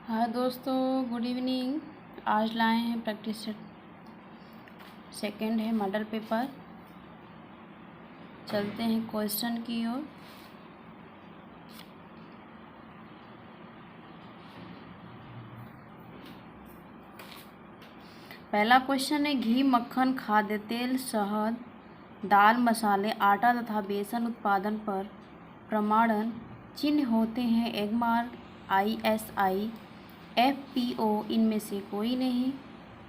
हाँ दोस्तों, good evening. आज लाए हैं प्रैक्टिस सेकंड है मॉडल पेपर। चलते हैं क्वेश्चन की ओर। पहला क्वेश्चन है, घी, मक्खन, खाद्य तेल, शहद, दाल, मसाले, आटा तथा बेसन उत्पादन पर प्रमाणन चिन्ह होते हैं। एगमार्क, ISI, FPO इनमें से कोई नहीं।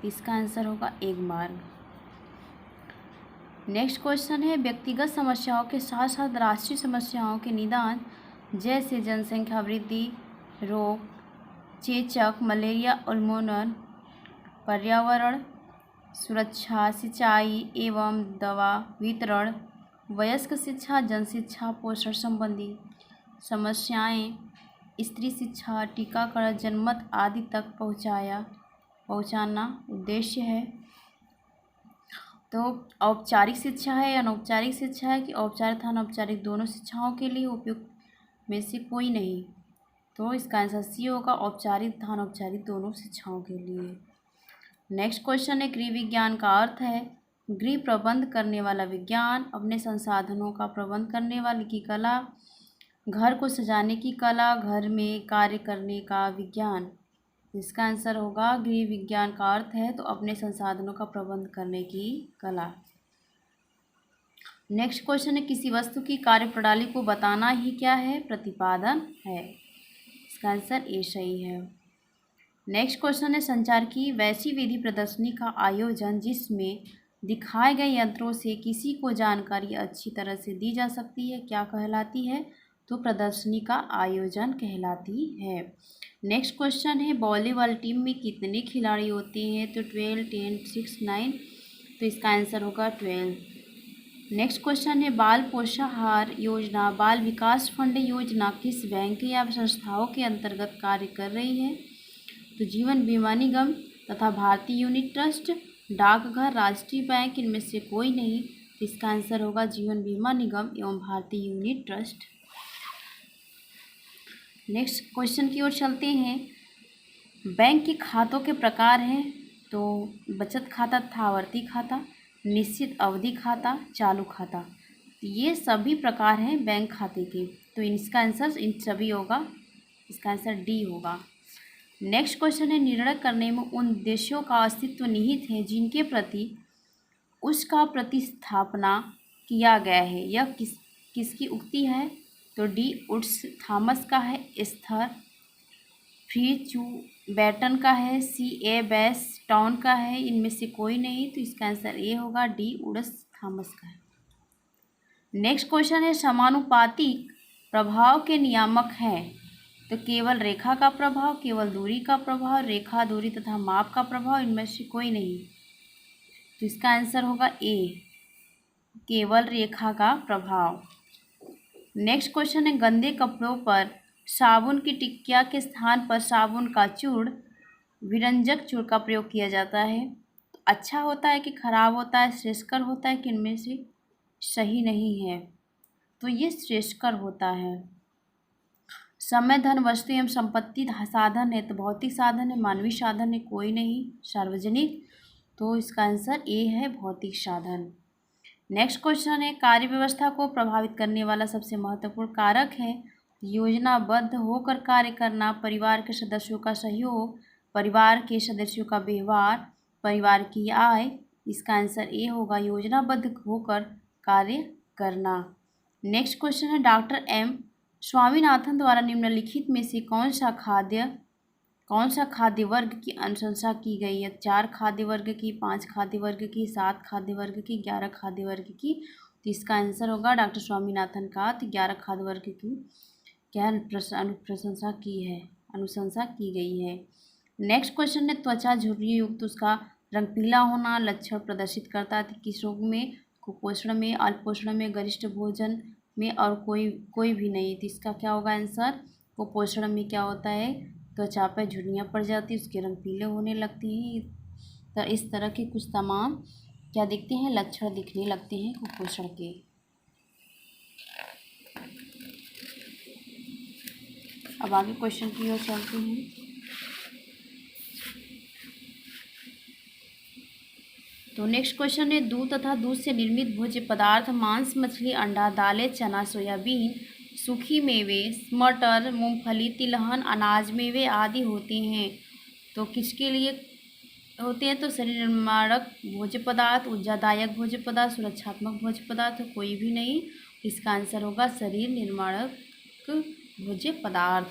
इसका आंसर होगा एगमार्क। नेक्स्ट क्वेश्चन है, व्यक्तिगत समस्याओं के साथ साथ राष्ट्रीय समस्याओं के निदान जैसे जनसंख्या वृद्धि, रोग, चेचक, मलेरिया उन्मूलन, पर्यावरण सुरक्षा, सिंचाई एवं दवा वितरण, वयस्क शिक्षा, जनशिक्षा, पोषण संबंधी समस्याएं, स्त्री शिक्षा, टीकाकरण, जनमत आदि तक पहुंचाना उद्देश्य है। तो औपचारिक शिक्षा है, अनौपचारिक शिक्षा है कि औपचारिक तथा अनौपचारिक दोनों शिक्षाओं के लिए उपयुक्त में से कोई नहीं। तो इसका आंसर सी होगा, औपचारिक तथा अनौपचारिक दोनों शिक्षाओं के लिए। नेक्स्ट क्वेश्चन है, गृह विज्ञान का अर्थ है गृह प्रबंध करने वाला विज्ञान, अपने संसाधनों का प्रबंध करने वाले की कला, घर को सजाने की कला, घर में कार्य करने का विज्ञान। इसका आंसर होगा, गृह विज्ञान का अर्थ है तो अपने संसाधनों का प्रबंध करने की कला। नेक्स्ट क्वेश्चन है, किसी वस्तु की कार्यप्रणाली को बताना ही क्या है? प्रतिपादन है। इसका आंसर ए सही है। नेक्स्ट क्वेश्चन है, संचार की वैसी विधि प्रदर्शनी का आयोजन जिसमें दिखाए गए यंत्रों से किसी को जानकारी अच्छी तरह से दी जा सकती है, क्या कहलाती है? तो प्रदर्शनी का आयोजन कहलाती है। नेक्स्ट क्वेश्चन है, वॉलीबॉल टीम में कितने खिलाड़ी होते हैं? तो 12, 10, 6, 9। तो इसका आंसर होगा 12। नेक्स्ट क्वेश्चन है, बाल पोषाहार योजना, बाल विकास फंड योजना किस बैंक या संस्थाओं के अंतर्गत कार्य कर रही है? तो जीवन बीमा निगम तथा भारतीय यूनिट ट्रस्ट, डाकघर, राष्ट्रीय बैंक इनमें से कोई नहीं। इसका आंसर होगा जीवन बीमा निगम एवं भारतीय यूनिट ट्रस्ट। नेक्स्ट क्वेश्चन की ओर चलते हैं। बैंक के खातों के प्रकार हैं, तो बचत खाता तथा आवर्ती खाता, निश्चित अवधि खाता, चालू खाता। ये सभी प्रकार हैं बैंक खाते के, तो इसका आंसर इन सभी होगा। इसका आंसर डी होगा। नेक्स्ट क्वेश्चन है, निर्णय करने में उन उद्देश्यों का अस्तित्व निहित है जिनके प्रति उसका प्रतिस्थापना किया गया है। यह किसकी उक्ति है? तो डी वुड्स थॉमस का है। स्थर फ्रीचू बैटन का है। C.A. बेस टाउन का है। इनमें से कोई नहीं, तो इसका आंसर ए होगा, डी वुड्स थॉमस का है। नेक्स्ट क्वेश्चन है, समानुपातिक प्रभाव के नियामक हैं, तो केवल रेखा का प्रभाव, केवल दूरी का प्रभाव, रेखा, दूरी तथा माप का प्रभाव, इनमें से कोई नहीं। तो इसका आंसर होगा ए, केवल रेखा का प्रभाव। नेक्स्ट क्वेश्चन है, गंदे कपड़ों पर साबुन की टिकिया के स्थान पर साबुन का चूर्ण, विरंजक चूर्ण का प्रयोग किया जाता है। तो अच्छा होता है कि खराब होता है, श्रेष्ठकर होता है कि इनमें से सही नहीं है? तो ये श्रेष्ठकर होता है। समय, धन, वस्तु एवं संपत्ति साधन है, तो भौतिक साधन है, मानवीय साधन है, कोई नहीं, सार्वजनिक। तो इसका आंसर ए है, भौतिक साधन। नेक्स्ट क्वेश्चन है, कार्य व्यवस्था को प्रभावित करने वाला सबसे महत्वपूर्ण कारक है। योजनाबद्ध होकर कार्य करना, परिवार के सदस्यों का सहयोग, परिवार के सदस्यों का व्यवहार, परिवार की आय। इसका आंसर ए होगा, योजनाबद्ध होकर कार्य करना। नेक्स्ट क्वेश्चन है, डॉक्टर M. स्वामीनाथन द्वारा निम्नलिखित में से कौन सा खाद्य वर्ग की अनुशंसा की गई है? 4 खाद्य वर्ग की, 5 खाद्य वर्ग की, 7 खाद्य वर्ग की, 11 खाद्य वर्ग की। तो इसका आंसर होगा डॉक्टर स्वामीनाथन का 11 खाद्य वर्ग की क्या अनुशंसा की गई है। नेक्स्ट क्वेश्चन है, त्वचा झुर्री युक्त, उसका रंग पीला होना लक्षण प्रदर्शित करता है किस रोग में? कुपोषण में, अल्पोषण में, गरिष्ठ भोजन में और कोई भी नहीं। तो इसका क्या होगा आंसर? कुपोषण में क्या होता है? त्वचा पर झुर्रियाँ पड़ जाती है, उसके रंग पीले होने लगते हैं। तो इस तरह के कुछ तमाम क्या दिखते हैं? लक्षण दिखने लगते हैं कुपोषण के। अब आगे क्वेश्चन की ओर चलते हैं। तो नेक्स्ट क्वेश्चन है, दूध तथा दूध से निर्मित भोज्य पदार्थ मांस, मछली, अंडा, दालें, चना, सोयाबीन, सूखी मेवे, मटर, मूंगफली, तिलहन, अनाज, मेवे आदि होते हैं। तो किसके लिए होते हैं? तो शरीर निर्माणक भोज्य पदार्थ, ऊर्जादायक भोज्य पदार्थ, सुरक्षात्मक भोज्य पदार्थ, कोई भी नहीं। इसका आंसर होगा शरीर निर्माणक भोज्य पदार्थ।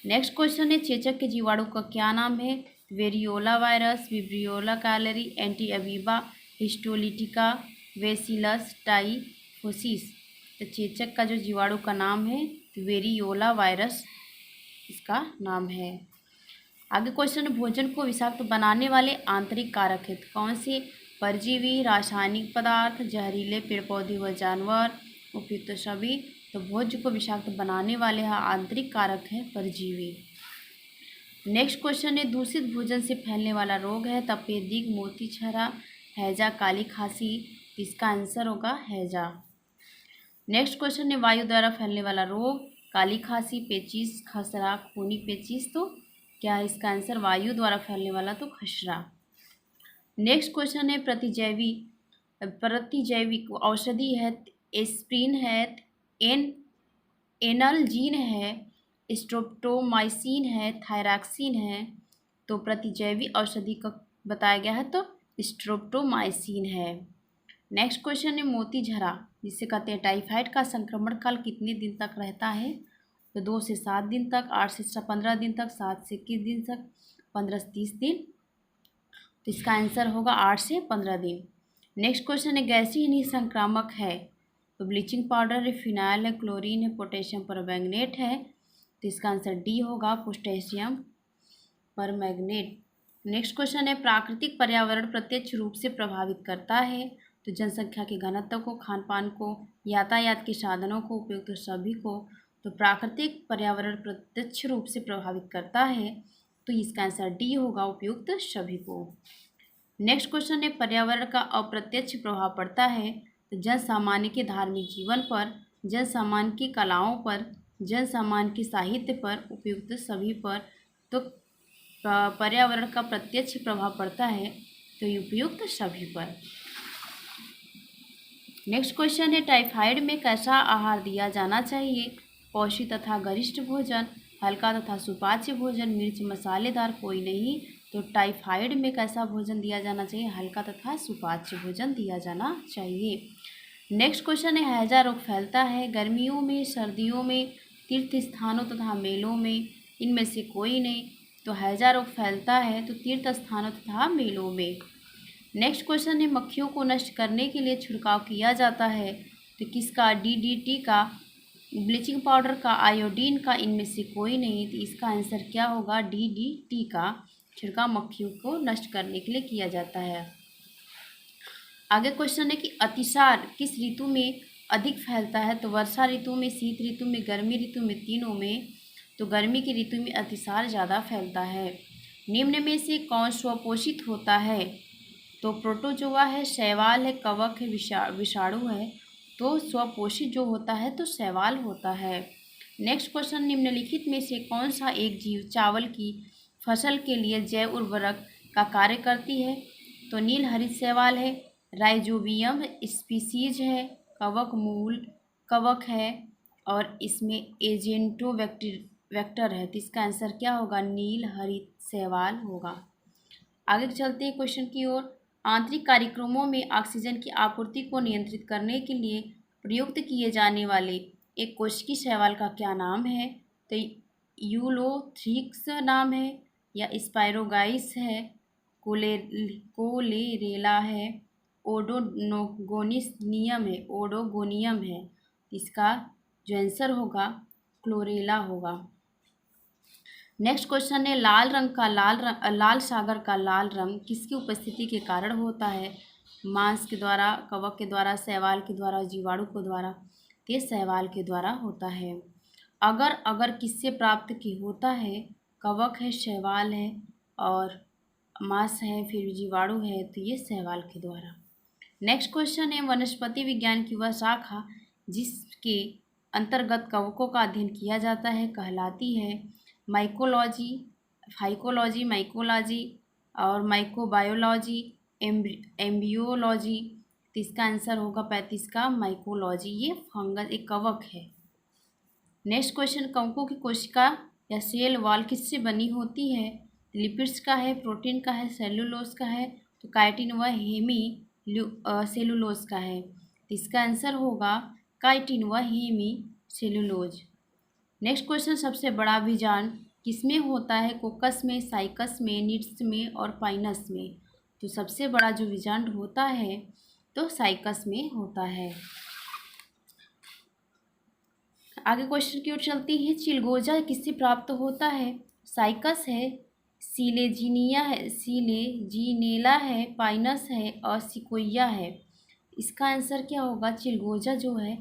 नेक्स्ट क्वेश्चन है, चेचक के जीवाणु का क्या नाम है? Variola virus, vibrio cholerae, entamoeba, histolytica, bacillus typhosus. तो चेचक का जो जीवाणु का नाम है वेरियोला वायरस इसका नाम है। आगे क्वेश्चन, भोजन को विषाक्त बनाने वाले आंतरिक कारक है। कौन से? परजीवी, रासायनिक पदार्थ, जहरीले पेड़ पौधे व जानवर, उपयुक्त सभी। तो भोज्य को विषाक्त बनाने वाले आंतरिक कारक है परजीवी। नेक्स्ट क्वेश्चन है, दूषित भोजन से फैलने वाला रोग है तपेदिक, मोतीछरा, हैजा, काली खांसी। इसका आंसर होगा हैजा। नेक्स्ट क्वेश्चन है, वायु द्वारा फैलने वाला रोग, काली खांसी, पेचिश, खसरा, खूनी पेचिश। तो क्या है इसका आंसर? वायु द्वारा फैलने वाला तो खसरा। नेक्स्ट क्वेश्चन है, प्रतिजैविक औषधि है, एस्प्रिन है, एनलजीन है, स्ट्रेप्टोमाइसिन है, थायरॉक्सिन है। तो प्रतिजैवी औषधि का बताया गया है तो स्ट्रेप्टोमाइसिन है। नेक्स्ट क्वेश्चन है, मोतीझरा जिसे कहते हैं टाइफाइड का संक्रमण काल कितने दिन तक रहता है? तो 2 से 7 दिन तक, 8 से 15 दिन तक, 7 से 21 दिन तक, 15 से 30 दिन। तो इसका आंसर होगा 8 से 15 दिन। नेक्स्ट क्वेश्चन है, गैसीय निसंक्रामक है। तो ब्लीचिंग पाउडर है, फिनाइल है, क्लोरीन है, पोटेशियम परमैंगनेट है। तो इसका आंसर डी होगा, पोटेशियम परमैंगनेट। नेक्स्ट क्वेश्चन है, प्राकृतिक पर्यावरण प्रत्यक्ष रूप से प्रभावित करता है। तो जनसंख्या के घनत्व को, खान पान को, यातायात के साधनों को, उपयुक्त सभी को। तो प्राकृतिक पर्यावरण प्रत्यक्ष रूप से प्रभावित करता है तो इसका आंसर डी होगा, उपयुक्त सभी को। नेक्स्ट क्वेश्चन है, पर्यावरण का अप्रत्यक्ष प्रभाव पड़ता है। तो जन सामान्य के धार्मिक जीवन पर, जन सामान्य की कलाओं पर, जन सामान्य के साहित्य पर, उपयुक्त सभी पर। तो पर्यावरण का प्रत्यक्ष प्रभाव पड़ता है तो उपयुक्त सभी पर। नेक्स्ट क्वेश्चन है, टाइफाइड में कैसा आहार दिया जाना चाहिए? पौष्टिक तथा गरिष्ठ भोजन, हल्का तथा सुपाच्य भोजन, मिर्च मसालेदार, कोई नहीं। तो टाइफाइड में कैसा भोजन दिया जाना चाहिए? हल्का तथा सुपाच्य भोजन दिया जाना चाहिए। नेक्स्ट क्वेश्चन है, हैजा रोग फैलता है गर्मियों में, सर्दियों में, तीर्थ स्थानों तथा मेलों में, इनमें से कोई नहीं। तो हैजा रोग फैलता है तो तीर्थ स्थानों तथा मेलों में। नेक्स्ट क्वेश्चन है, मक्खियों को नष्ट करने के लिए छिड़काव किया जाता है। तो किसका? डीडीटी का, ब्लीचिंग पाउडर का, आयोडीन का, इनमें से कोई नहीं। तो इसका आंसर क्या होगा? डीडीटी का छिड़काव मक्खियों को नष्ट करने के लिए किया जाता है। आगे क्वेश्चन है कि अतिसार किस ऋतु में अधिक फैलता है? तो वर्षा ऋतु में, शीत ऋतु में, गर्मी ऋतु में, तीनों में। तो गर्मी की ऋतु में अतिसार ज़्यादा फैलता है। निम्न में से कौन स्वपोषित होता है? तो प्रोटोजोआ है, शैवाल है, कवक है, विषाणु है। तो स्वपोषित जो होता है तो शैवाल होता है। नेक्स्ट क्वेश्चन, निम्नलिखित में से कौन सा एक जीव चावल की फसल के लिए जैव उर्वरक का कार्य करती है? तो नील हरित शैवाल है, राइजोबियम स्पीसीज है, कवक मूल कवक है, और इसमें एजेंटो वेक्टर है। तो इसका आंसर क्या होगा? नील हरित शैवाल होगा। आगे चलते हैं क्वेश्चन की ओर। आंतरिक कार्यक्रमों में ऑक्सीजन की आपूर्ति को नियंत्रित करने के लिए प्रयुक्त किए जाने वाले एक कोशिकीय शैवाल का क्या नाम है? तो यूलोथ्रिक्स नाम है, या स्पाइरोगाइस है, कोलेरेला है, ओडोगोनियम है। इसका जो आंसर होगा क्लोरेला होगा। नेक्स्ट क्वेश्चन है, लाल रंग का लाल सागर का लाल रंग किसकी उपस्थिति के कारण होता है? मांस के द्वारा, कवक के द्वारा, शैवाल के द्वारा, जीवाणु के द्वारा। ये शैवाल के द्वारा होता है। अगर किससे प्राप्त की होता है? कवक है, शैवाल है, और मांस है, फिर जीवाणु है। तो ये शैवाल के द्वारा। नेक्स्ट क्वेश्चन है, वनस्पति विज्ञान की वह शाखा जिसके अंतर्गत कवकों का अध्ययन किया जाता है कहलाती है? माइकोलॉजी, फाइकोलॉजी, माइकोलॉजी और माइक्रोबायोलॉजी, एम्ब्रियोलॉजी। तो इसका आंसर होगा 35 का माइकोलॉजी। ये फंगस एक कवक है। नेक्स्ट क्वेश्चन, कवकों की कोशिका या सेल वॉल किससे बनी होती है? लिपिड्स का है, प्रोटीन का है, सेलुलोज का है। तो काइटिन व हेमी सेलुलोज का है। तो इसका आंसर होगा काइटिन व हेमी सेलुलोज। नेक्स्ट क्वेश्चन, सबसे बड़ा बीजांड किसमें होता है? कोकस में, साइकस में, निट्स में और पाइनस में। तो सबसे बड़ा जो बीजांड होता है तो साइकस में होता है। आगे क्वेश्चन की ओर चलती है। चिलगोजा किससे प्राप्त होता है? साइकस है, सिलेजिनिया है, सिलेजिनेला है, पाइनस है और सिकोइया है। इसका आंसर क्या होगा? चिलगोजा जो है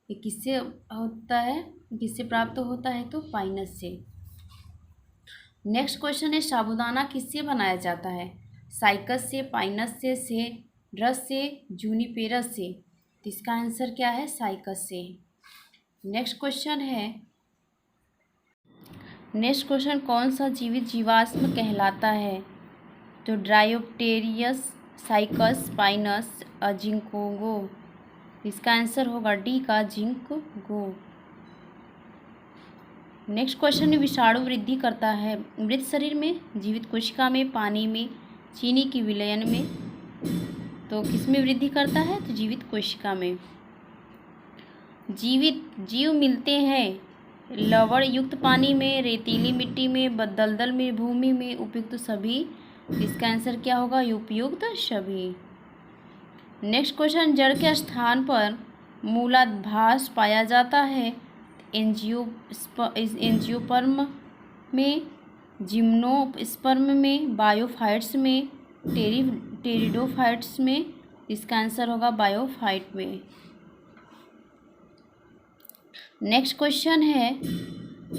ये किससे होता है, किससे प्राप्त होता है? तो पाइनस से। नेक्स्ट क्वेश्चन है, साबूदाना किससे बनाया जाता है? साइकस से, पाइनस से, सेड्रस से, जूनिपेरस से। तो इसका आंसर क्या है? साइकस से। नेक्स्ट क्वेश्चन, कौन सा जीवित जीवाश्म कहलाता है? तो ड्रायोप्टेरियस, साइकस, पाइनस और जिंकोगो। इसका आंसर होगा डी का जिंकोगो। नेक्स्ट क्वेश्चन, विषाणु वृद्धि करता है मृत शरीर में, जीवित कोशिका में, पानी में, चीनी की विलयन में। तो किसमें वृद्धि करता है? तो जीवित कोशिका में। जीवित जीव मिलते हैं लवण युक्त पानी में, रेतीली मिट्टी में, दलदल में, भूमि में, उपयुक्त सभी। इसका आंसर क्या होगा? उपयुक्त सभी। नेक्स्ट क्वेश्चन, जड़ के स्थान पर मूलाधार पाया जाता है? एंजियोस्पर्म में, जिम्नोस्पर्म में, बायोफाइट्स में, टेरिडोफाइट्स में। इसका आंसर होगा बायोफाइट में। नेक्स्ट क्वेश्चन है,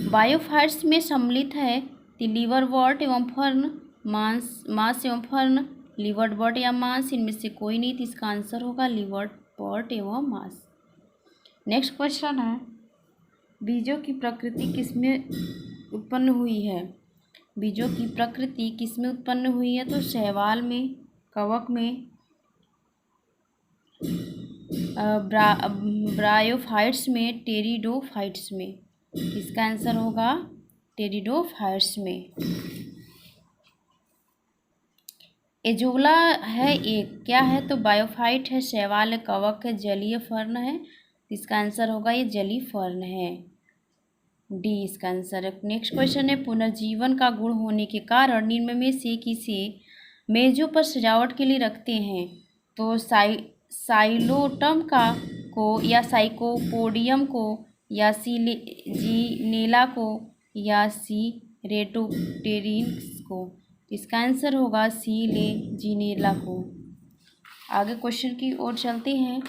बायोफाइट्स में सम्मिलित है लिवरवर्ट एवं फर्न, मांस एवं फर्न, लिवरवर्ट या मांस, इनमें से कोई नहीं। तो इसका आंसर होगा लिवरवर्ट एवं मांस। नेक्स्ट क्वेश्चन है, बीजों की प्रकृति किसमें उत्पन्न हुई है? बीजों की प्रकृति किसमें उत्पन्न हुई है? तो शैवाल में, कवक में, ब्रायोफाइट्स में, टेरिडोफाइट्स में। इसका आंसर होगा टेरिडोफाइट्स में। एजोला है एक, क्या है? तो बायोफाइट है, शैवाल है, कवक है, जलीय फर्न है। इसका आंसर होगा ये जलीय फर्न है, डी इसका आंसर है। नेक्स्ट क्वेश्चन है, पुनर्जीवन का गुण होने के कारण निम्न में से किसे मेजों पर सजावट के लिए रखते हैं? तो साइलोटम को या साइकोपोडियम को या सिलेजिनेला को या सीरेटोप्टेरिन्स को। इसका आंसर होगा सिलेजिनेला को। आगे क्वेश्चन की ओर चलते हैं।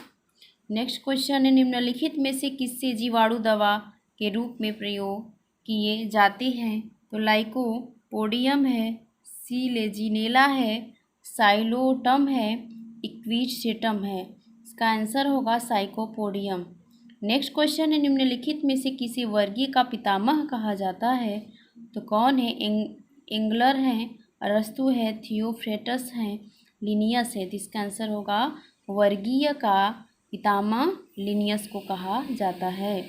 नेक्स्ट क्वेश्चन है, निम्नलिखित में से किससे जीवाणु दवा के रूप में प्रयोग किए जाते हैं? तो लाइकोपोडियम है, सिलेजिनेला है, साइलोटम है, इक्विसेटम है। इसका आंसर होगा साइकोपोडियम। नेक्स्ट क्वेश्चन है, निम्नलिखित में से किसी वर्गीय का पितामह कहा जाता है? तो कौन है? एंगलर हैं, अरस्तु है, थियोफ्रेटस हैं, लिनियस है। तो इसका आंसर होगा वर्गीय का पितामह लिनियस को कहा जाता है।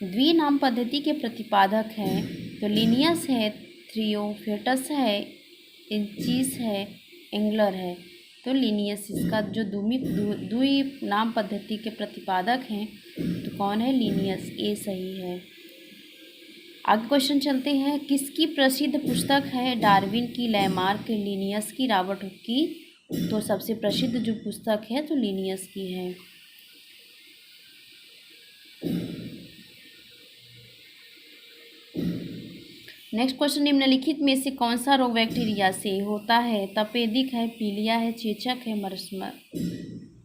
द्विनाम पद्धति के प्रतिपादक हैं तो लिनियस है, थियोफ्रेटस है, इंचिस है, एंगलर है। तो लिनियस इसका जो द्विनाम पद्धति के प्रतिपादक हैं तो कौन है? लिनियस, ए सही है। आगे क्वेश्चन चलते हैं, किसकी प्रसिद्ध पुस्तक है? डार्विन की, लैमार्क, लिनियस की, रॉबर्ट हुक की। तो सबसे प्रसिद्ध जो पुस्तक है तो लिनियस की है। नेक्स्ट क्वेश्चन, निम्नलिखित में से कौन सा रोग बैक्टीरिया से होता है? तपेदिक है, पीलिया है, चेचक है,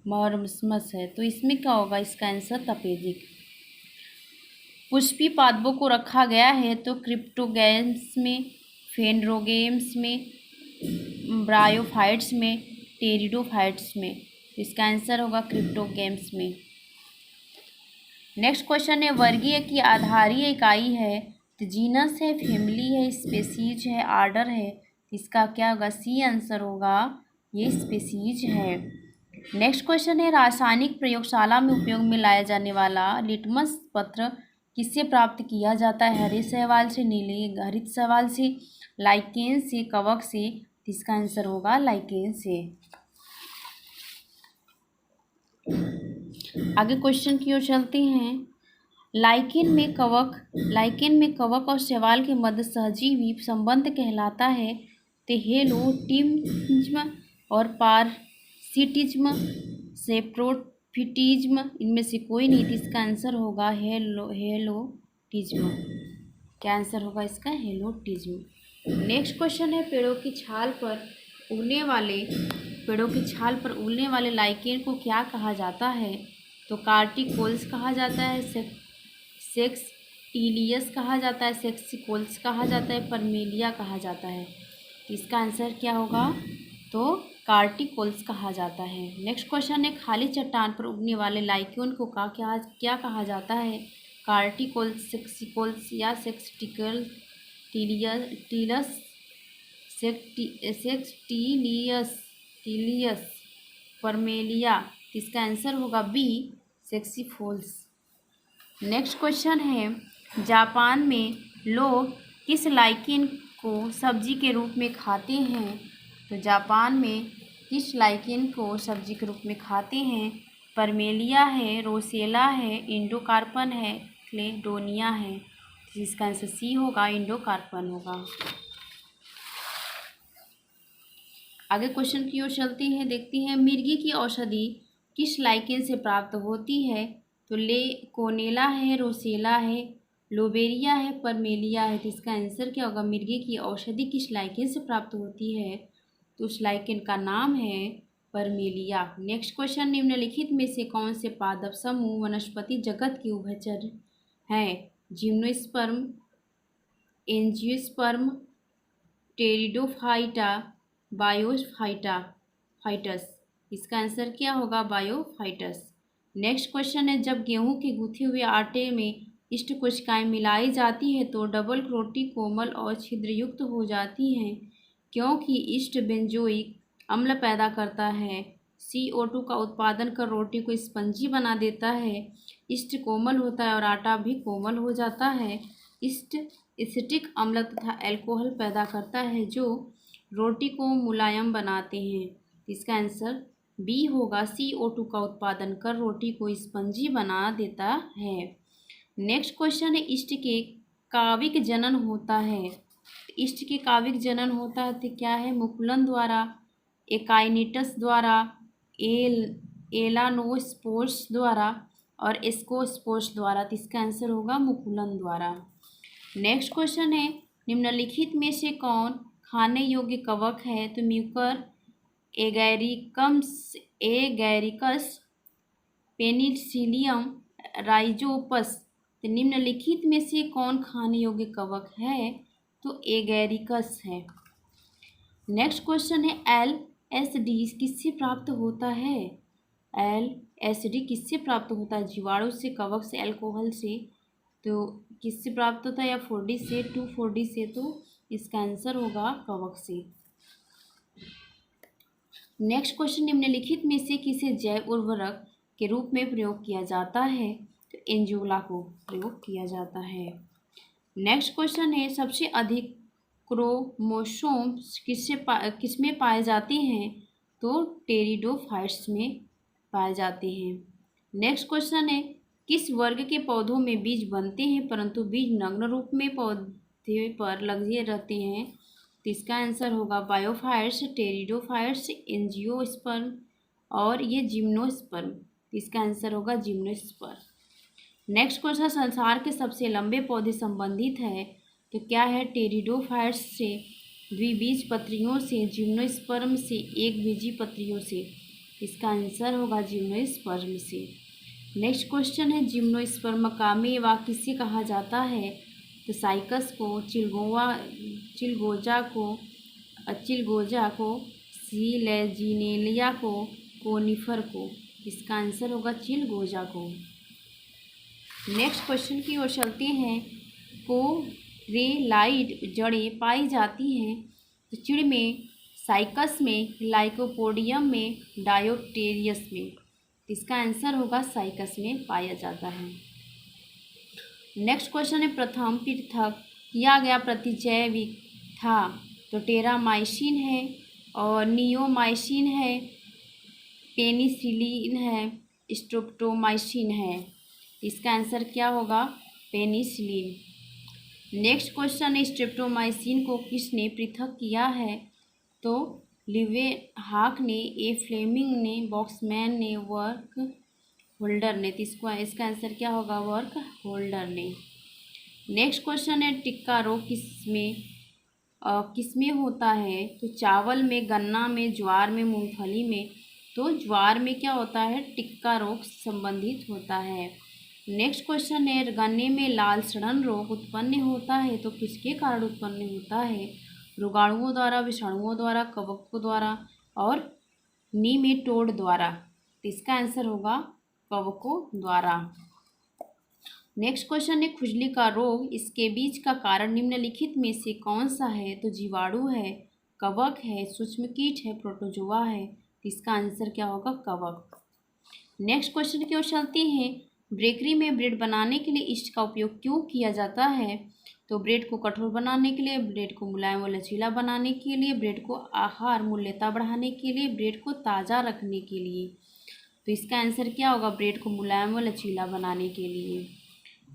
मरस्मस है। तो इसमें क्या होगा? इसका आंसर तपेदिक। पुष्पी पादपों को रखा गया है तो क्रिप्टोगैम्स में, फेनरोगेम्स में, ब्रायोफाइट्स में, टेरिडोफाइट्स में। इसका आंसर होगा क्रिप्टोगैम्स में। नेक्स्ट क्वेश्चन है, वर्गीय की आधारीय इकाई है तो जीनस है, फैमिली है, स्पेसीज है, आर्डर है। इसका क्या होगा? सी आंसर होगा ये स्पीसीज है। नेक्स्ट क्वेश्चन है, रासायनिक प्रयोगशाला में उपयोग में लाया जाने वाला लिटमस पत्र किससे प्राप्त किया जाता है? हरे शैवाल से, नीले हरित शैवाल से, लाइकेन से, कवक से। इसका आंसर होगा लाइकेन से। आगे क्वेश्चन की ओर चलते हैं। लाइकेन में कवक और शैवाल के मध्य सहजीवी संबंध कहलाता है। तो हेलोटिज्म और पारसिटिज्म, सेप्रोफिटिज्म, इनमें से कोई नहीं। तो इसका आंसर होगा हेलोटिज्म। क्या आंसर होगा इसका? हेलोटिज्म। नेक्स्ट क्वेश्चन है, पेड़ों की छाल पर उगने वाले लाइकेन को क्या कहा जाता है? तो कार्टिकोल्स कहा जाता है, सेक्सटिलियस कहा जाता है, सेक्सिकोल्स कहा जाता है, परमेलिया कहा जाता है। तो इसका आंसर क्या होगा? तो कार्टिकोल्स कहा जाता है। नेक्स्ट क्वेश्चन है, खाली चट्टान पर उगने वाले लाइकेन को क्या कहा जाता है? कार्टिकोल्स, सेक्सिकोल्स या सेक्सटिलियस, परमेलिया। इसका आंसर होगा बी, सेक्सिफोल्स। नेक्स्ट क्वेश्चन है, जापान में लोग किस लाइकेन को सब्जी के रूप में खाते हैं? तो जापान में किस लाइकेन को सब्जी के रूप में खाते हैं? परमेलिया है, रोसेला है, इंडोकार्पन है, क्लेडोनिया है। जिसका आंसर सी होगा, इंडोकार्पन होगा। आगे क्वेश्चन की ओर चलते हैं, देखते हैं मिर्गी की औषधि किस लाइकेन से प्राप्त होती है? तो कोनेला है, रोसेला है, लोबेरिया है, परमेलिया है। तो इसका आंसर क्या होगा? मिर्गी की औषधि किस लाइकेन से प्राप्त होती है? तो उस लाइकेन का नाम है परमेलिया। नेक्स्ट क्वेश्चन, निम्नलिखित में से कौन से पादप समूह वनस्पति जगत के उभयचर हैं? जिम्नोस्पर्म, एंजियोस्पर्म, टेरिडोफाइटा, फाइटस। इसका आंसर क्या होगा? बायोफाइटस। नेक्स्ट क्वेश्चन है, जब गेहूं के गूथे हुए आटे में इष्ट कोशिकाएं मिलाई जाती है तो डबल रोटी कोमल और छिद्रयुक्त हो जाती हैं, क्योंकि इष्ट बेंजोइक अम्ल पैदा करता है। CO2 का उत्पादन कर रोटी को स्पंजी बना देता है। इष्ट कोमल होता है और आटा भी कोमल हो जाता है। इष्ट एसिटिक अम्ल तथा अल्कोहल पैदा करता है जो रोटी को मुलायम बनाते हैं। इसका आंसर बी होगा, CO2 का उत्पादन कर रोटी को स्पंजी बना देता है। नेक्स्ट क्वेश्चन है, इष्ट के काविक जनन होता है। इष्ट के काविक जनन होता है तो क्या है? मुकुलन द्वारा, एकाइनिटस द्वारा, एलानोस्पोर्स द्वारा और एस्कोस्पोर्स द्वारा। तो इसका आंसर होगा मुकुलन द्वारा। नेक्स्ट क्वेश्चन है, निम्नलिखित में से कौन खाने योग्य कवक है? तो म्यूकर, एगैरिकस, पेनिसिलियम, राइजोपस। तो निम्नलिखित में से कौन खाने योग्य कवक है? तो एगैरिकस है। नेक्स्ट क्वेश्चन है, LSD किससे प्राप्त होता है? LSD किससे प्राप्त होता है? जीवाणु से, कवक से, अल्कोहल से। तो किससे प्राप्त होता है? या 4D से, 2,4-D से। तो इसका आंसर होगा कवक से। नेक्स्ट क्वेश्चन, निम्नलिखित में से किसे जैव उर्वरक के रूप में प्रयोग किया जाता है? तो एंजुला को प्रयोग किया जाता है। नेक्स्ट क्वेश्चन है, सबसे अधिक क्रोमोसोम्स किसमें पाए जाते हैं? तो टेरिडोफाइट्स में पाए जाते हैं। नेक्स्ट क्वेश्चन है, किस वर्ग के पौधों में बीज बनते हैं परंतु बीज नग्न रूप में पौधे पर लगे रहते हैं? तो इसका आंसर होगा बायोफाइट्स, टेरिडोफाइट्स, एंजियोस्पर्म और ये जिम्नोस्पर्म। तो इसका आंसर होगा जिम्नोस्पर्म। नेक्स्ट क्वेश्चन, संसार के सबसे लंबे पौधे संबंधित है तो क्या है? टेरिडोफाइट्स से, द्विबीजपत्रियों से, जिम्नोस्पर्म से, एक बीजी पत्रियों से। इसका आंसर होगा जिम्नोस्पर्म से। नेक्स्ट क्वेश्चन है, जिम्नोस्पर्म का मेवा किसे कहा जाता है? तो साइकस को, चिलगोजा को, सिलेजिनेलिया को, कोनिफर को। इसका आंसर होगा चिलगोजा को। नेक्स्ट क्वेश्चन की ओर चलते हैं, कोरेलाइड जड़ें पाई जाती हैं तो चिड़ में साइकस में, लाइकोपोडियम में, डायोटेरियस में। इसका आंसर होगा साइकस में पाया जाता है। नेक्स्ट क्वेश्चन है प्रथम पृथक किया गया प्रतिजैविक था, तो टेरामाइसिन है और नियोमाइसिन है, पेनिसिलिन है, स्ट्रेप्टोमाइसिन है। इसका आंसर क्या होगा? पेनिसिलिन। नेक्स्ट क्वेश्चन है स्ट्रेप्टोमाइसिन को किसने पृथक किया है, तो लिवेनहाक ने, ए फ्लेमिंग ने, बॉक्समैन ने, वर्क होल्डर ने। तो इसका आंसर क्या होगा? वर्क होल्डर ने। नेक्स्ट क्वेश्चन है टिक्का रोग किसमें होता है, तो चावल में, गन्ना में, ज्वार में, मूंगफली में। तो ज्वार में क्या होता है? टिक्का रोग संबंधित होता है। नेक्स्ट क्वेश्चन है गन्ने में लाल सड़न रोग उत्पन्न होता है, तो किसके कारण उत्पन्न होता है? रोगाणुओं द्वारा, विषाणुओं द्वारा, कवकों द्वारा और नीमेटोड द्वारा। तो इसका आंसर होगा कवकों द्वारा। नेक्स्ट क्वेश्चन है खुजली का रोग इसके बीच का कारण निम्नलिखित में से कौन सा है, तो जीवाणु है, कवक है, सूक्ष्म कीट है, प्रोटोजोआ है। तो इसका आंसर क्या होगा? कवक। नेक्स्ट क्वेश्चन की ओर चलते हैं। बेकरी में ब्रेड बनाने के लिए ईस्ट का उपयोग क्यों किया जाता है, तो ब्रेड को कठोर बनाने के लिए, ब्रेड को मुलायम व लचीला बनाने के लिए, ब्रेड को आहार मूल्यता बढ़ाने के लिए, ब्रेड को ताज़ा रखने के लिए। तो इसका आंसर क्या होगा? ब्रेड को मुलायम व लचीला बनाने के लिए।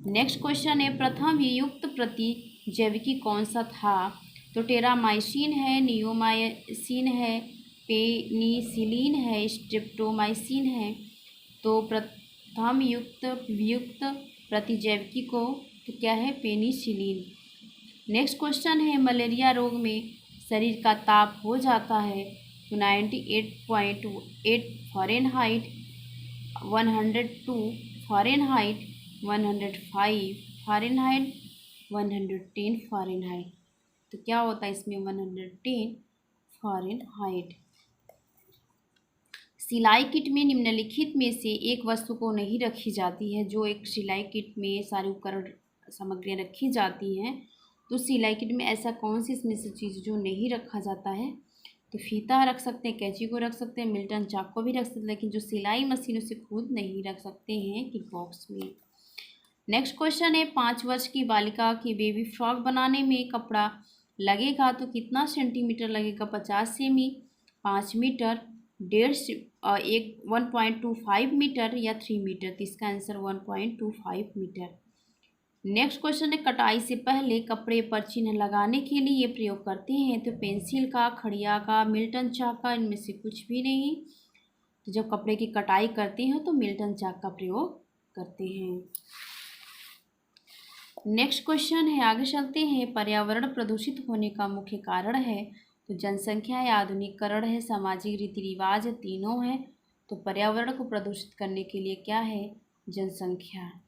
नेक्स्ट क्वेश्चन है प्रथम वियुक्त प्रतिजैविकी कौन सा था, तो टेरामाइसिन है, नियोमाइसिन है, पेनिसिलिन है, स्ट्रेप्टोमाइसिन है। तो प्रथम वियुक्त प्रतिजैविकी को तो क्या है? पेनिसिलिन। नेक्स्ट क्वेश्चन है मलेरिया रोग में शरीर का ताप हो जाता है, तो 98.8 फ़ारेनहाइट, 102 फ़ारेनहाइट, 105 फ़ारेनहाइट, 110 फ़ारेनहाइट। तो क्या होता है इसमें? 110 फ़ारेनहाइट। सिलाई किट में निम्नलिखित में से एक वस्तु को नहीं रखी जाती है, जो एक सिलाई किट में सारे उपकरण सामग्रियाँ रखी जाती हैं, तो सिलाई किट में ऐसा कौन सी इसमें से चीज़ जो नहीं रखा जाता है, तो फीता रख सकते हैं, कैंची को रख सकते हैं, मिल्टन चाक को भी रख सकते हैं, लेकिन जो सिलाई मशीन उसे खुद नहीं रख सकते हैं किट बॉक्स में। नेक्स्ट क्वेश्चन है 5 वर्ष की बालिका की बेबी फ्रॉक बनाने में कपड़ा लगेगा, तो कितना सेंटीमीटर लगेगा? 50 सेमी, 5 मीटर, 1.25 मीटर या 3 मीटर। तो इसका आंसर 1.25 मीटर। नेक्स्ट क्वेश्चन है कटाई से पहले कपड़े पर चिन्ह लगाने के लिए ये प्रयोग करते हैं, तो पेंसिल का, खड़िया का, मिल्टन चाक का, इनमें से कुछ भी नहीं। तो जब कपड़े की कटाई करते हैं तो मिल्टन चाक का प्रयोग करते हैं। नेक्स्ट क्वेश्चन है आगे चलते हैं। पर्यावरण प्रदूषित होने का मुख्य कारण है, तो जनसंख्या है, आधुनिकीकरण है, सामाजिक रीति रिवाज है, तीनों है। तो पर्यावरण को प्रदूषित करने के लिए क्या है? जनसंख्या।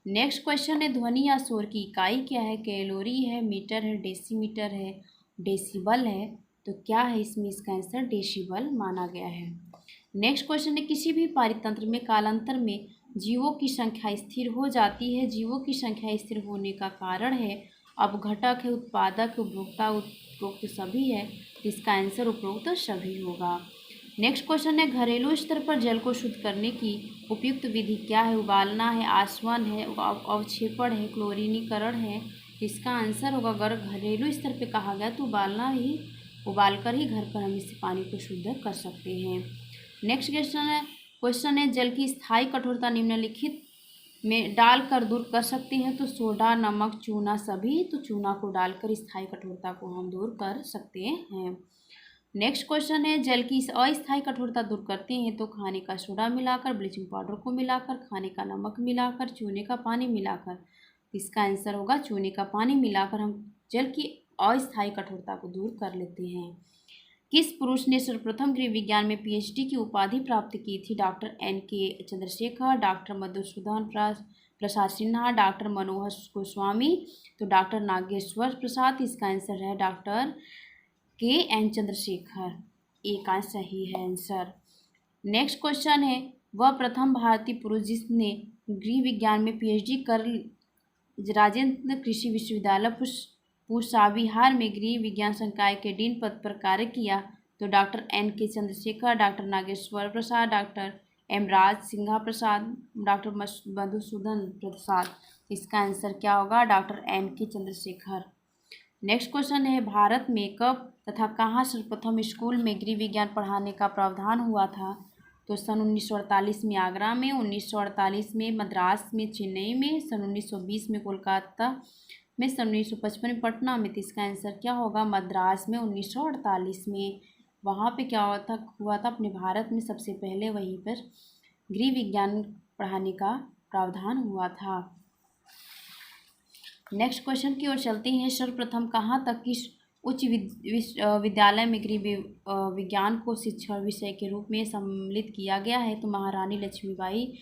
नेक्स्ट क्वेश्चन है ध्वनि या शोर की इकाई क्या है? कैलोरी है, मीटर है, डेसीमीटर है, डेसिबल है। तो क्या है इसमें? इसका आंसर डेसिबल माना गया है। नेक्स्ट क्वेश्चन है किसी भी पारितंत्र में कालांतर में जीवों की संख्या स्थिर हो जाती है। जीवों की संख्या स्थिर होने का कारण है अपघटक है, उत्पादक, उपभोक्ता, उपरोक्त सभी है। इसका आंसर उपरोक्त सभी होगा। नेक्स्ट क्वेश्चन है घरेलू स्तर पर जल को शुद्ध करने की उपयुक्त विधि क्या है? उबालना है, आसवन है, अवक्षेपण है, क्लोरीनीकरण है। इसका आंसर होगा अगर घरेलू स्तर पे कहा गया तो उबालकर ही घर पर हम इस पानी को शुद्ध कर सकते हैं। नेक्स्ट क्वेश्चन है जल की स्थायी कठोरता निम्नलिखित में डालकर दूर कर सकते हैं, तो सोडा, नमक, चूना सभी। तो चूना को डालकर स्थायी कठोरता को हम दूर कर सकते हैं। नेक्स्ट क्वेश्चन है जल की अस्थायी कठोरता दूर करते हैं, तो खाने का सोडा मिलाकर, ब्लीचिंग पाउडर को मिलाकर, खाने का नमक मिलाकर, चूने का पानी मिलाकर। इसका आंसर होगा चूने का पानी मिलाकर हम जल की अस्थायी कठोरता को दूर कर लेते हैं। किस पुरुष ने सर्वप्रथम गृह विज्ञान में पीएचडी की उपाधि प्राप्त की थी? Doctor NK Chandrashekhar, doctor Madhusudan Prasad Sinha, doctor Manohar Goswami, तो डॉक्टर नागेश्वर प्रसाद। इसका आंसर है डॉक्टर KN चंद्रशेखर। ए का सही है आंसर। नेक्स्ट क्वेश्चन है वह प्रथम भारतीय पुरुष जिसने गृह विज्ञान में पीएचडी कर राजेंद्र कृषि विश्वविद्यालय पूसा बिहार में गृह विज्ञान संकाय के डीन पद पर कार्य किया? तो doctor N.K. Chandrashekhar, doctor Nageshwar Prasad, doctor M. Raj Singha Prasad, doctor Madhusudan Prasad. इसका आंसर क्या होगा? Doctor N.K. Chandrashekhar. Next question है, भारत में कब तथा कहाँ सर्वप्रथम स्कूल में गृह विज्ञान पढ़ाने का प्रावधान हुआ था? तो सन 1948 में आगरा में, 1948 में मद्रास में, चेन्नई में, सन 1920 में कोलकाता में, सन 1955 में पटना में। तो इसका आंसर क्या होगा? मद्रास में 1948 में। वहाँ पे क्या हुआ था अपने भारत में सबसे पहले वहीं पर गृह विज्ञान पढ़ाने का प्रावधान हुआ था। नेक्स्ट क्वेश्चन की ओर चलते हैं। सर्वप्रथम कहाँ तक किस उच्च विद्यालय में गृह विज्ञान को शिक्षण विषय के रूप में सम्मिलित किया गया है? तो महारानी लक्ष्मीबाई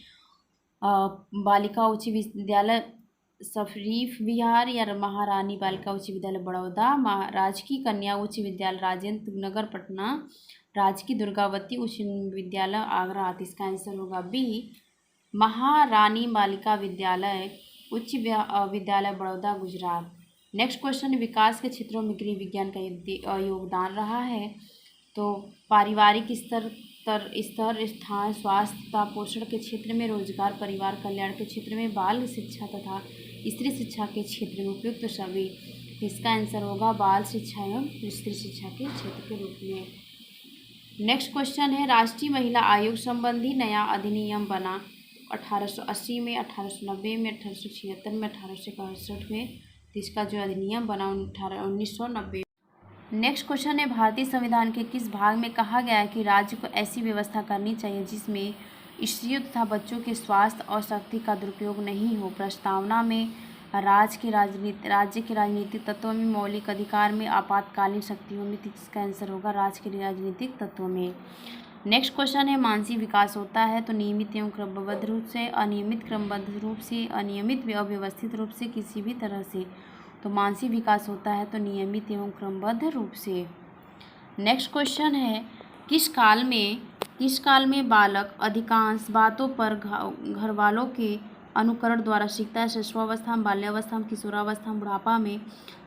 बालिका उच्च विद्यालय शरीफ विहार, या महारानी बालिका उच्च विद्यालय बड़ौदा, राजकीय कन्या उच्च विद्यालय राजेंद्र नगर पटना, राजकीय दुर्गावती उच्च विद्यालय आगरा। तो इसका आंसर होगा बी, महारानी बालिका विद्यालय उच्च विद्यालय बड़ौदा गुजरात। नेक्स्ट क्वेश्चन, विकास के क्षेत्रों में गृह विज्ञान का योगदान रहा है? तो पारिवारिक स्तर स्थान, स्वास्थ्य तथा पोषण के क्षेत्र में, रोजगार परिवार कल्याण के क्षेत्र में, बाल शिक्षा तथा स्त्री शिक्षा के क्षेत्र में, उपयुक्त सभी। इसका आंसर होगा बाल शिक्षा एवं स्त्री शिक्षा के क्षेत्र के रूप में। नेक्स्ट क्वेश्चन है, राष्ट्रीय महिला आयोग संबंधी नया अधिनियम बना 1880 में, 1890 में, 1876 में, 1861 में। तो इसका जो अधिनियम बना 1990। नेक्स्ट क्वेश्चन है, भारतीय संविधान के किस भाग में कहा गया है कि राज्य को ऐसी व्यवस्था करनी चाहिए जिसमें स्त्रियों तथा बच्चों के स्वास्थ्य और शक्ति का दुरुपयोग नहीं हो? प्रस्तावना में, राज्य के राजनीतिक तत्वों में, मौलिक अधिकार में, आपातकालीन शक्तियों में। इसका आंसर होगा राज्य के राजनीतिक तत्वों में। नेक्स्ट क्वेश्चन है, मानसिक विकास होता है तो नियमित एवं क्रमबद्ध रूप से, अनियमित क्रमबद्ध रूप से, अनियमित अव्यवस्थित रूप से, किसी भी तरह से। तो मानसिक विकास होता है तो नियमित एवं क्रमबद्ध रूप से। नेक्स्ट क्वेश्चन है, किस काल में बालक अधिकांश बातों पर घर वालों के अनुकरण द्वारा सीखता है? शैशवावस्था में, बाल्यावस्था में, किशोरावस्था में, बुढ़ापा में।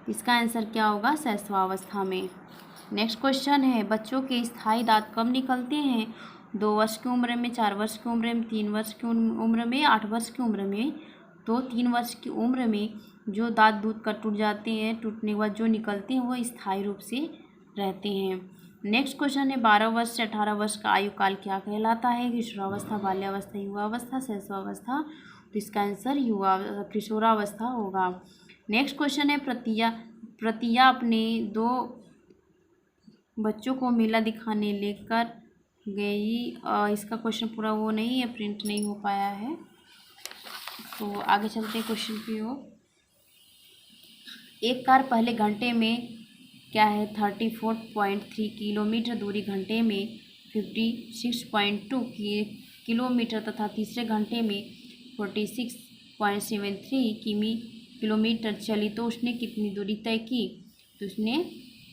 इसका आंसर क्या होगा? शैशवावस्था में। नेक्स्ट क्वेश्चन है, बच्चों के स्थायी दांत कब निकलते हैं? 2 वर्ष की उम्र में, 4 वर्ष की उम्र में, 3 वर्ष की उम्र में, 8 वर्ष की उम्र में। तो 3 वर्ष की उम्र में जो दांत दूध का टूट जाते हैं, टूटने के बाद जो निकलते हैं वो स्थायी रूप से रहते हैं। नेक्स्ट क्वेश्चन है, 12 वर्ष से 18 वर्ष का आयु काल क्या कहलाता है? किशोरावस्था, बाल्यावस्था, युवावस्था, शैशवावस्था। तो इसका आंसर किशोरावस्था होगा। नेक्स्ट क्वेश्चन है, प्रतिया अपने 2 बच्चों को मेला दिखाने लेकर गई। इसका क्वेश्चन पूरा वो नहीं है, प्रिंट नहीं हो पाया है, तो आगे चलते हैं क्वेश्चन की ओर। एक कार पहले घंटे में क्या है 34.3 किलोमीटर दूरी, घंटे में 56.2 किलोमीटर तथा तीसरे घंटे में 46.73 किलोमीटर चली तो उसने कितनी दूरी तय की? तो उसने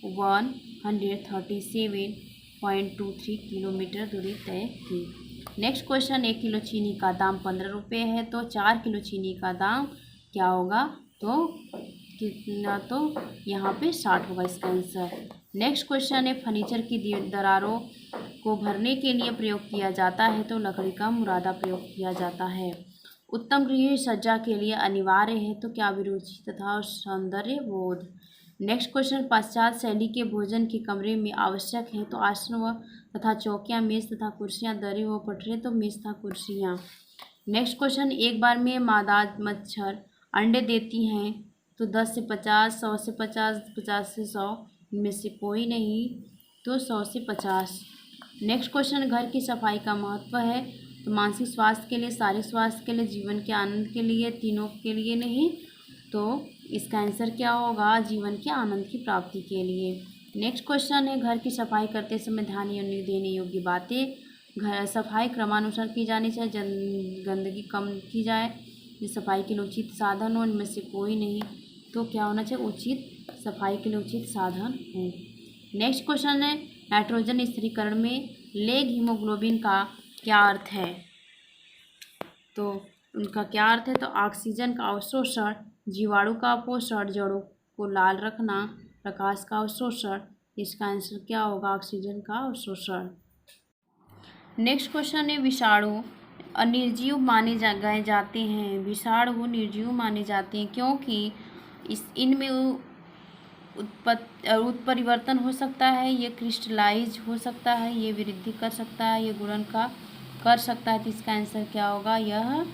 137.23 किलोमीटर दूरी तय की। नेक्स्ट क्वेश्चन, 1 किलो चीनी का दाम 15 रुपये है तो 4 किलो चीनी का दाम क्या होगा? तो कितना? तो यहाँ पे 60 होगा इसका आंसर। नेक्स्ट क्वेश्चन है, फर्नीचर की दरारों को भरने के लिए प्रयोग किया जाता है तो लकड़ी का मुरादा प्रयोग किया जाता है। उत्तम गृह सज्जा के लिए अनिवार्य है तो क्या? अभिरुचि तथा सौंदर्य बोध। नेक्स्ट क्वेश्चन, पाश्चात्य शैली के भोजन के कमरे में आवश्यक है तो आसन तथा चौकियाँ, मेज तथा कुर्सियाँ, दरी व पटरे तो मेज तथा कुर्सियाँ। नेक्स्ट क्वेश्चन, एक बार में मादा मच्छर अंडे देती हैं तो 10 से 50, 100 से 50, 50 से 100, इनमें से कोई नहीं, तो 100 से 50। नेक्स्ट क्वेश्चन, घर की सफाई का महत्व है तो मानसिक स्वास्थ्य के लिए, शारीरिक स्वास्थ्य के लिए, जीवन के आनंद के लिए, तीनों के लिए नहीं। तो इसका आंसर क्या होगा? जीवन के आनंद की प्राप्ति के लिए। नेक्स्ट क्वेश्चन है, घर की सफाई करते समय ध्यान देने योग्य बातें। घर सफाई क्रमानुसार की जानी चाहिए, गंदगी कम की जाए, सफाई के लिए उचित साधन हो, इनमें से कोई नहीं। तो क्या होना चाहिए? उचित सफाई के लिए उचित साधन हो। नेक्स्ट क्वेश्चन है, नाइट्रोजन स्थिरीकरण में लेग हीमोग्लोबिन का क्या अर्थ है? तो उनका क्या अर्थ है? तो ऑक्सीजन का अवशोषण, जीवाणु का अपोषण, जड़ों को लाल रखना, प्रकाश का अवशोषण। इसका आंसर क्या होगा? ऑक्सीजन का अवशोषण। नेक्स्ट क्वेश्चन है विषाणु निर्जीव माने गए जाते हैं। विषाणु निर्जीव माने जाते हैं क्योंकि इनमें उत्परिवर्तन हो सकता है, ये क्रिस्टलाइज हो सकता है, ये वृद्धि कर सकता है, ये गुणन का कर सकता है। तो इसका आंसर क्या होगा? यह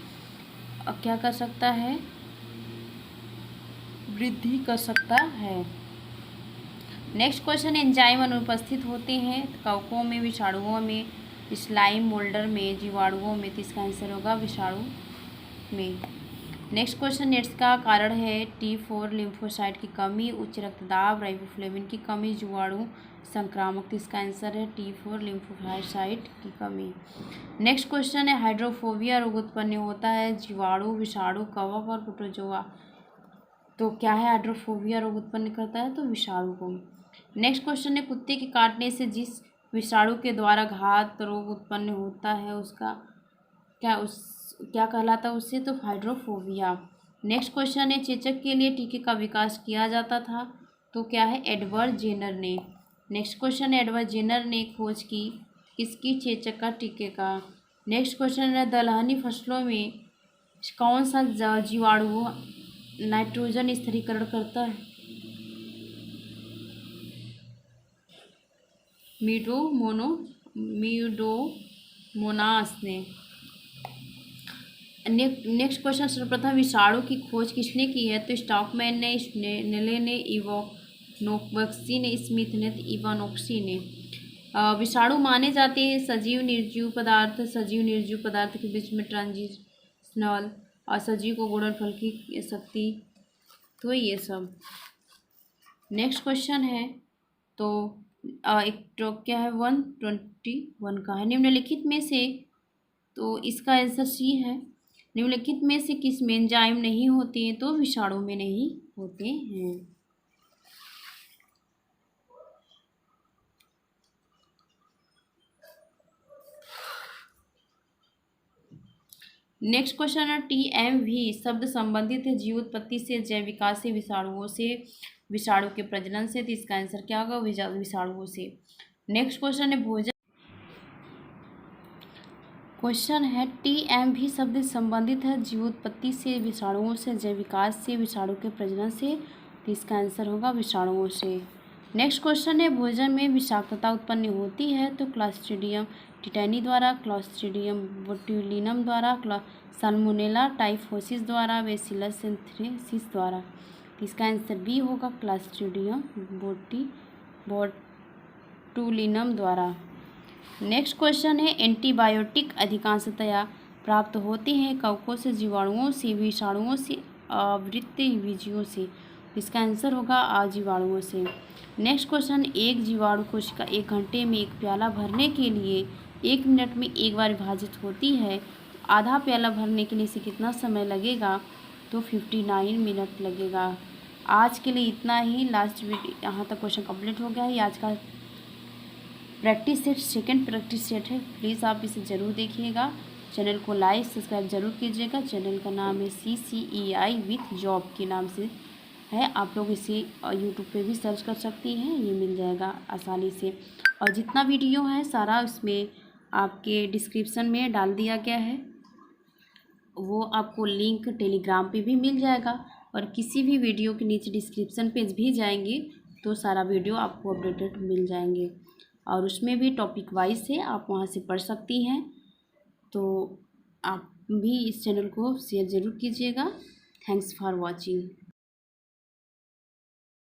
क्या कर सकता है? वृद्धि कर सकता है। नेक्स्ट क्वेश्चन, एंजाइम अनुपस्थित होते हैं कवकों में, विषाणुओं में, स्लाइम मोल्डर में, जीवाणुओं में। तो इसका आंसर होगा विषाणु में। नेक्स्ट क्वेश्चन, एड्स का कारण है T4 लिम्फोसाइट की कमी, उच्च रक्तदाब, राइबोफ्लेविन की कमी, जीवाणु संक्रामक। तो इसका आंसर है T4 लिम्फोसाइट की कमी। नेक्स्ट क्वेश्चन है हाइड्रोफोबिया रोग उत्पन्न होता है जीवाणु, विषाणु, कवक और प्रोटोजोआ। तो क्या है हाइड्रोफोबिया रोग उत्पन्न करता है? तो विषाणु को। नेक्स्ट क्वेश्चन है कुत्ते के काटने से जिस विषाणु के द्वारा घात रोग उत्पन्न होता है उसका क्या कहलाता है उससे? तो हाइड्रोफोबिया। नेक्स्ट क्वेश्चन है चेचक के लिए टीके का विकास किया जाता था, तो क्या है? एडवर्ड जेनर ने। नेक्स्ट क्वेश्चन है एडवर्ड जेनर ने खोज की किसकी? चेचक का टीके का। नेक्स्ट क्वेश्चन है दलहनी फसलों में कौन सा जीवाणु नाइट्रोजन स्थिरीकरण करता है? मीडोमोनास ने। नेक्स्ट क्वेश्चन, सर्वप्रथम विषाणु की खोज किसने की है? तो स्टॉकमैन ने, स्नेले ने, इवानोव्स्की ने, स्मिथ ने, इवानोव्स्की ने। विषाणु माने जाते हैं सजीव निर्जीव पदार्थ। सजीव निर्जीव पदार्थ के बीच में ट्रांजिशनल और सजीव को गुणनफल की शक्ति। तो ये सब। नेक्स्ट क्वेश्चन है तो एक तो क्या है 121 का है, निम्नलिखित में से, तो इसका आंसर सी है। निम्नलिखित में से किस में एंजाइम नहीं होते हैं? तो विषाणु में नहीं होते हैं। नेक्स्ट क्वेश्चन है TMV शब्द संबंधित है जीव उत्पत्ति से, जैव विकास से, विषाणुओं से, विषाणु के प्रजनन से। तो इसका आंसर क्या होगा? विषाणुओं से। नेक्स्ट क्वेश्चन है भोजन। क्वेश्चन है TMV शब्द संबंधित है जीव उत्पत्ति से, विषाणुओं से, जैव विकास से, विषाणु के प्रजनन से। तो इसका आंसर होगा विषाणुओं से। नेक्स्ट क्वेश्चन है भोजन में विषाक्तता उत्पन्न होती है, तो क्लॉस्ट्रीडियम टिटेनी द्वारा, क्लॉस्ट्रीडियम बोट्यूलिनम द्वारा, साल्मोनेला टाइफोसिस द्वारा, बैसिलस एंथ्रेसिस द्वारा। तो इसका आंसर बी होगा क्लॉस्ट्रीडियम बोट्यूलिनम द्वारा। नेक्स्ट क्वेश्चन है एंटीबायोटिक अधिकांशतया प्राप्त होते हैं कवकों से, जीवाणुओं से, विषाणुओं से, आवृत्तबीजियों से। इसका आंसर होगा जीवाणुओं से। नेक्स्ट क्वेश्चन, एक जीवाणु कोशिका 1 घंटे में 1 प्याला भरने के लिए 1 मिनट में 1 बार विभाजित होती है, आधा प्याला भरने के लिए इसे कितना समय लगेगा? तो 59 मिनट लगेगा। आज के लिए इतना ही, लास्ट वीडियो यहाँ तक क्वेश्चन कंप्लीट हो गया है। आज का practice set second practice set है, प्लीज़ आप इसे ज़रूर देखिएगा। चैनल को लाइक सब्सक्राइब जरूर कीजिएगा। चैनल का नाम है CCEI विथ जॉब के नाम से है, आप लोग इसे यूट्यूब पे भी सर्च कर सकती हैं, ये मिल जाएगा आसानी से। और जितना वीडियो है सारा उसमें आपके डिस्क्रिप्शन में डाल दिया गया है, वो आपको लिंक टेलीग्राम पे भी मिल जाएगा, और किसी भी वीडियो के नीचे डिस्क्रिप्शन पेज भी जाएंगे तो सारा वीडियो आपको अपडेटेड मिल जाएंगे, और उसमें भी टॉपिक वाइज है, आप वहाँ से पढ़ सकती हैं। तो आप भी इस चैनल को शेयर ज़रूर कीजिएगा। Thanks for watching.